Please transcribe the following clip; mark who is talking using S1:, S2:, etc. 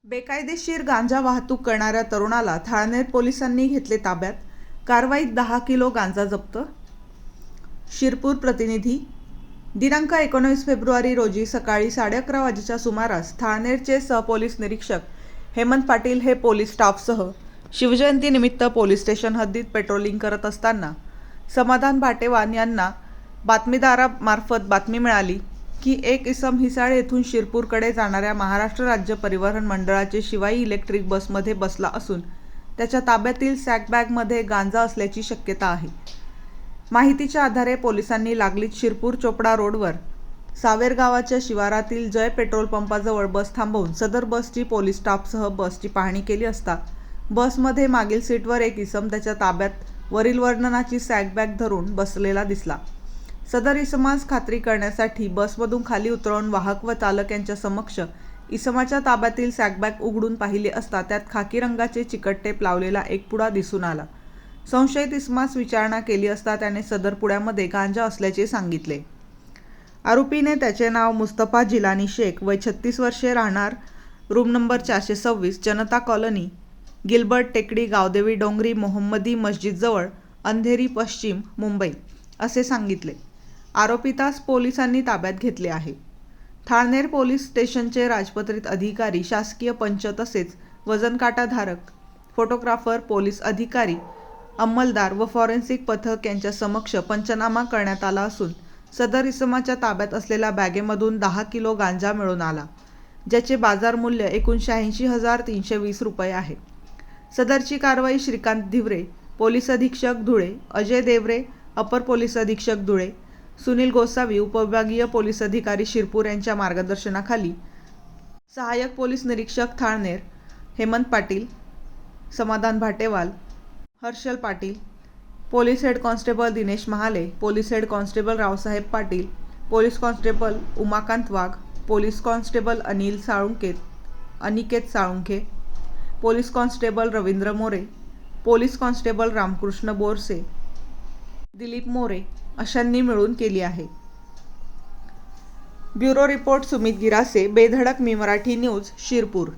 S1: बेकायदेशीर गांजा वाहतूक करणाऱ्या तरुणाला थाळनेर पोलिसांनी घेतले ताब्यात. कारवाईत 10 किलो गांजा जप्त. शिरपूर प्रतिनिधी. दिनांक 19 फेब्रुवारी रोजी सकाळी 11:30 वाजेच्या सुमारास थाळनेरचे सहपोलीस निरीक्षक हेमंत पाटील हे पोलीस स्टाफसह शिवजयंतीनिमित्त पोलीस स्टेशन हद्दीत पेट्रोलिंग करत असताना समाधान भाटेवान यांना बातमीदारामार्फत बातमी मिळाली की एक इसम हिसाळे येथून शिरपूरकडे जाणाऱ्या महाराष्ट्र राज्य परिवहन मंडळाचे शिवाई इलेक्ट्रिक बसमध्ये बसला असून त्याच्या ताब्यातील सॅकबॅगमध्ये गांजा असल्याची शक्यता आहे. माहितीच्या आधारे पोलिसांनी लागलीच शिरपूर चोपडा रोडवर सावेर गावाच्या शिवारातील जय पेट्रोल पंपाजवळ बस थांबवून सदर बसची पोलीस स्टाफसह बसची पाहणी केली असता बसमध्ये मागील सीटवर एक इसम त्याच्या ताब्यात वरील वर्णनाची सॅकबॅग धरून बसलेला दिसला. सदर इसमास खात्री करण्यासाठी बसमधून खाली उतरवून वाहक व चालक यांच्या समक्ष इसमाच्या ताब्यातील सॅकबॅग उघडून पाहिले असता त्यात खाकी रंगाचे चिकट टेप लावलेला एक पुडा दिसून आला. संशयित इसमास विचारणा केली असता त्याने सदर पुड्यामध्ये गांजा असल्याचे सांगितले. आरोपीने त्याचे नाव मुस्तफा जिलानी शेख वय 36 वर्षे, राहणार रूम नंबर 426, जनता कॉलनी, गिलबर्ट टेकडी, गावदेवी डोंगरी, मोहम्मदी मस्जिदजवळ, अंधेरी पश्चिम, मुंबई असे सांगितले. आरोपीतास पोलिसांनी ताब्यात घेतले आहे. थाळनेर पोलीस स्टेशनचे राजपत्रित अधिकारी, शासकीय पंच तसेच वजनकाटाधारक, फोटोग्राफर, पोलीस अधिकारी, अंमलदार व फॉरेन्सिक पथक यांच्या समक्ष पंचनामा करण्यात आला असून सदर इसमाच्या ताब्यात असलेल्या बॅगेमधून 10 किलो गांजा मिळून आला, ज्याचे बाजार मूल्य एकूण 86,320 रुपये आहे. सदरची कारवाई श्रीकांत धिवरे, पोलीस अधीक्षक धुळे, अजय देवरे, अपर पोलीस अधीक्षक धुळे, सुनील गोसावी, उपविभागीय पोलीस अधिकारी शिरपूर यांच्या मार्गदर्शनाखाली सहाय्यक पोलीस निरीक्षक Thalner Hemant Patil, Samadhan Bhatewal, Harshal Patil, police head constable Dinesh Mahale, police head constable Raosaheb Patil, police constable Umakant Wagh, police constable Aniket Salunkhe, police constable Ravindra More, police constable Ramkrishna Borse, Dilip More अशांनी मिळून केली आहे. Bureau report Sumit Girase, Bedhadak Mi Marathi news, Shirpur.